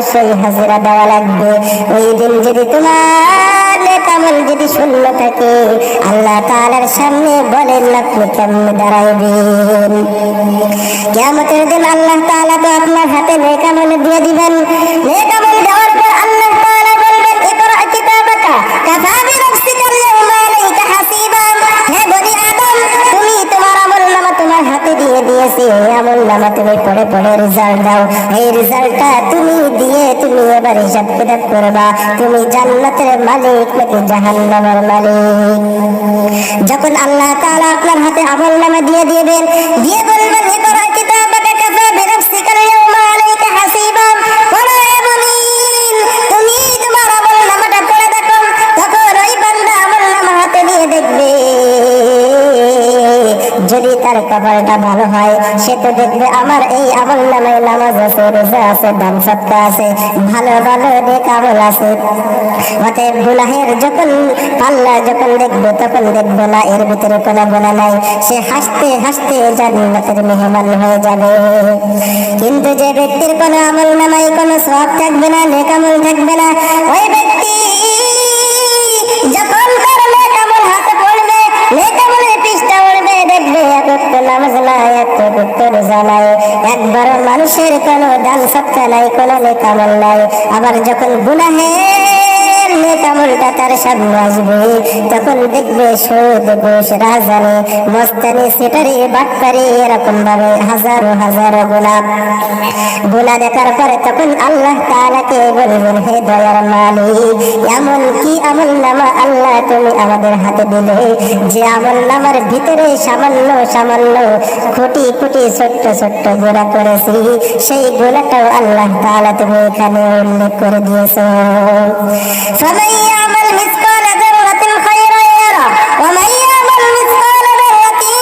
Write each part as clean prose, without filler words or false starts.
অবশ্যই হাজিরা দেওয়া লাগবে। ওই দিন যদি তোমার নেক আমল যদি শূন্য থাকে, আল্লাহ তাআলার সামনে বলেন আপনি কেমনে দাঁড়াইবেন? কিয়ামতের দিন আল্লাহ তাআলা তো আপনার হাতে নেক আমল দিয়ে দিবেন। নেক আমল দেওয়ার পর আল্লাহ তাআলা বলবেন, ইকরা কিতাবাকা কাফা বিনাফসিকা আল-ইয়াওমা আলাইকা হাসিবা। হে বনি আদম, তুমি তোমার আমলনামা তোমার হাতে দিয়ে দিয়েছি, এই আমলনামা তুমি পড়ে পড়ে রেজাল্ট দাও। এই রেজাল্টটা তুমি দিয়ে তুমি এবার হিসাব কিতাব করবা, তুমি জান্নাতের মালিক নাকি জাহান্নামের মালিক। যখন আল্লাহ তাআলা আপনার হাতে আমলনামা দিয়ে দিবেন, দিয়ে বলবেন, ইকরা কিতাবাকা কাফা বিনাফসিকা আল-ইয়াওমা আলাইকা হাসিবা। তুমি তোমার আমলনামাটা পড়ে দেখো। তখন ওই বান্দা আমলনামা হাতে নিয়ে দেখবে, যদি তার কপালটা ভালো হয় সে তো দেখবে আমার এই আমলনামায় নামাজ আছে, রোজা আছে, দান সদকা আছে, ভালো ভালো নেক আমল আছে। অতএব গুনাহের যখন পাল্লা যখন দেখবে তখন দেখবে না এর ভিতরে কোনো গুনাহ নাই, সে হাসতে হাসতে জান্নাতের মেহমান হয়ে যাবে। কিন্তু যে ব্যক্তির কোনো আমলনামায় কোনো সওয়াব থাকবে না, নেক আমল থাকবে না, ওই ব্যক্তি যখন তার নেক আমল হাতে পড়বে, নেক আমলের পৃষ্ঠা উঠবে, দেখবে এক ওয়াক্ত নামাজ নাই, এক ওয়াক্ত রোজা নাই, একবারও মানুষের কোনো দান সদকা নাই, কোনো নেক আমল নাই। আবার যখন গুনাহের নেক আমলটা তার সামনে আসবে, তখন দেখবে সুদ, ঘুষ, রাজধানী, মস্তানি, সেটারি, বাটপারি, এরকম ভাবে হাজারো হাজারো গুনাহ দেখার পরে তখন আল্লাহ তাআলাকে বলবেন, হে দয়ার মালিক, এমন কি আমলনামা আল্লাহ তুমি আমাদের হাতে দিলে, যে আমলনামার ভিতরে সামান্য সামান্য কোটি কোটি ছোট্ট ছোট্ট গুনাহ করেছি, সেই গুনাহটাও আল্লাহ তাআলা তুমি এখানে উল্লেখ করে দিয়েছো। ফামান ইয়ামাল মিসকালা যাররাতিন খায়রান ইয়ারা ওয়া মান ইয়ামাল মিসকালা যাররাতিন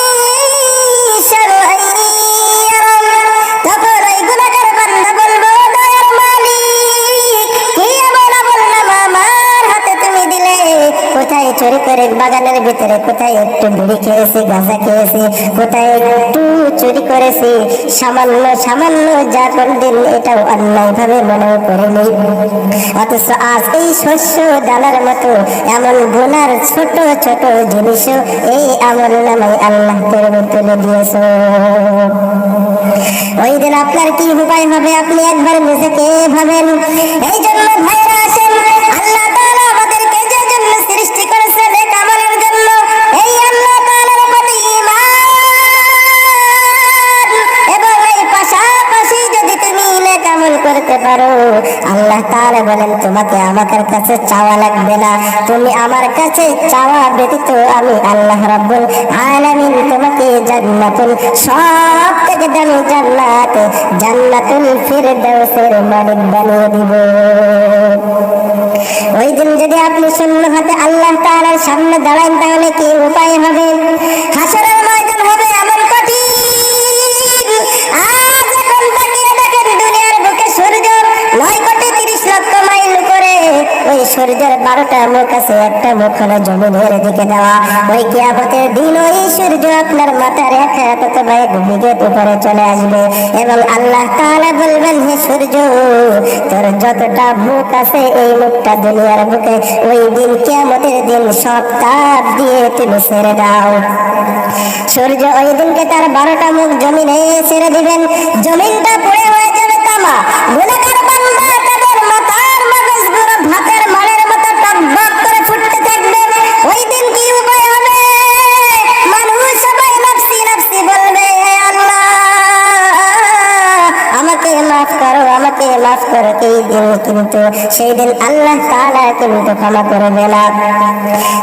শাররান ইয়ারা। তখন ওই গুনাহগার বান্দা বলবো, দয়ার মালিক, কি এমন আমলনামা আমার হাতে তুমি দিলে? কোথায় চুরি করে বাগানের ভিতরে, কোথায় একটু বিড়ি খেয়েছি, গাঁজা খেয়েছি, কোথায় একটু চুরি করেছি, সামান্য সামান্য যা কোনদিন এটাও অন্যায় ভাবে মনেও করিনি, অথচ আজ এই শস্য দানার মতো এমন গুনার ছোট ছোট জিনিসও এই আমলনামায় আল্লাহ তুমি তুলে দিয়েছো। ওই দিন আপনার কি উপায় হবে আপনি একবার নিজেকে ভাবেন। এই জন্য ভাইরা আসেন, আল্লাহ তাআলা আমাদেরকে যে জন্য সৃষ্টি করেছেন নেক আমলের জন্য, এই আল্লাহ তাআলার প্রতি ঈমান এবং এই পাশাপাশি যদি তুমি নেক আমল করতে পারো, আল্লাহ তাআলা বলেন তোমাকে আমার কাছে চাওয়া লাগবে না, তুমি আমার কাছে চাওয়া ব্যতীত আমি আল্লাহ রাব্বুল আলামিন তোমাকে জান্নাতুল সবথেকে দামি জান্নাত জান্নাতুল ফিরদাউসের মালিক বানিয়ে দিব। ওই দিন যদি আপনি শূন্য হাতে আল্লাহ তাআলার সামনে দাঁড়ান, তাহলে কি উপায় হবে? হাসরের ময়দান হবে এমন কঠিন, আজ এখন তাকিয়ে দেখেন দুনিয়ার বুকে সূর্য 9,30,00,000 মাইল করে, ওই সূর্যের 12টা মুখ আছে, একটা মুখ হলো জমিনের দিকে দেওয়া। ওই কিয়ামতের দিন ওই সূর্য আপনার মাথার এক হাত অথবা এক বিঘত উপরে চলে আসবে এবং আল্লাহ তাআলা বলবেন, হে সূর্য, তোর যতটা মুখ আছে এই মুখটা দুনিয়ার বুকে ওই দিন কিয়ামতের দিন সব তাপ দিয়ে তুমি ছেড়ে দাও। সূর্য ওই দিনকে তার 12টা মুখ জমিনে ছেড়ে দিবেন, জমিনটা পুড়ে হয়ে যাবে তামা। গুনাহগার বান্দা তাদের মাথার মগজগুলো ভাতের মাড়ের মতো টকবক করে ফুটতে থাকবে। ওই দিন কি উপায় হবে? মানুষ সবাই নাফসি নাফসি বলবে, আল্লাহ আমাকে মাফ করো, আমাকে মাফ করো। এই দিন কিন্তু সেই দিন আল্লাহ তাআলা কিন্তু ক্ষমা করবে না।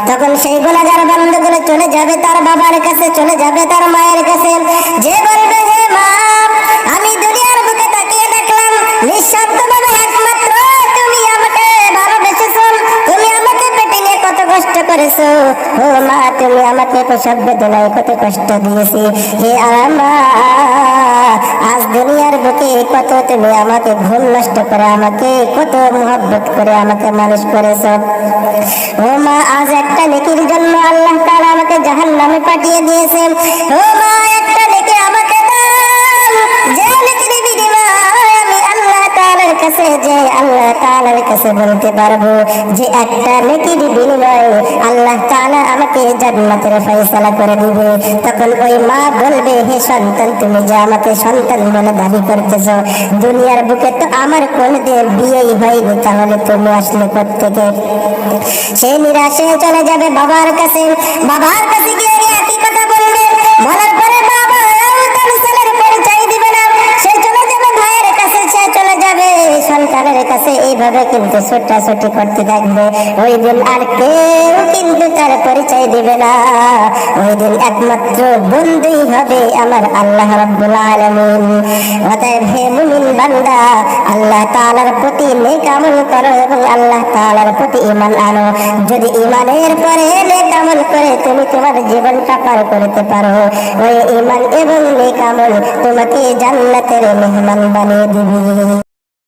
তখন সেই গুনাহগার বান্দাগুলো চলে যাবে তার বাবার কাছে, চলে যাবে তার মায়ের কাছে, যে বলবে, হে মা, আমি দুনিয়ার বুকে তাকিয়ে দেখলাম নিঃশব্দভাবে একমাত্র তুমি আমাকে ভালোবেসেছো, তুমি আমাকে পেটে নিয়ে কত কষ্ট করেছো। ও মা, তুমি আমাকে প্রসব বেদনায় কত কষ্ট দিয়েছি। হে আমা, আজ দুনিয়ার বুকে কত তুমি আমাকে ঘুম নষ্ট করে, আমাকে কত মহব্বত করে আমাকে মানুষ করেছো। ও মা, আজ একটা নেকির জন্য আল্লাহ তাআলা আমাকে জাহান্নামে পাঠিয়ে দিয়েছেন। ও মা, একটা নেকি আমাকে দাও, যে নেকির বিনিময়ে আমি আল্লাহ তাআলার কাছে আছে যে আল্লাহ তাআলার কাছে বলতে পারবো যে একটা নেকির বিনিময়ে আল্লাহ তাআলা আমাকে জান্নাতের ফয়সালা করে দিবে, তখন ওই মা বলবে, হে সন্তান, তুমি যে আমাকে সন্তান বলে দাবি করতেছো, দুনিয়ার বুকে তো আমার কোনদিন বিয়েই হয়নি, তাহলে তুমি আসলে কোত্থেকে? সে নিরাশে চলে যাবে বাবার কাছে। বাবার কাছে গিয়ে একই কথা বলবে, বলার পরে বাবা তার ছেলের পরিচয় দিবে না। সে চলে যাবে ভাইয়ের কাছে, সে চলে যাবে সন্তানের কাছে, এইভাবে কিন্তু ছোটাছুটি করতে থাকবে। ওই দিন আর কেউ কিন্তু তার পরিচয় দিবে না। ওই দিন একমাত্র বন্ধুই হবে আমার আল্লাহ রাব্বুল আলামিন। অতএব হে মুমিন বান্দা, আল্লাহ তাআলার প্রতি নেক আমল করো এবং আল্লাহ তাআলার প্রতি ঈমান আনো। যদি ঈমানের পরে নেক আমল করে তুমি তোমার জীবনটা পার করতে পারো, ওই ঈমান এবং নেক আমল তোমাকে জান্নাতের মেহমান বানিয়ে দিবে।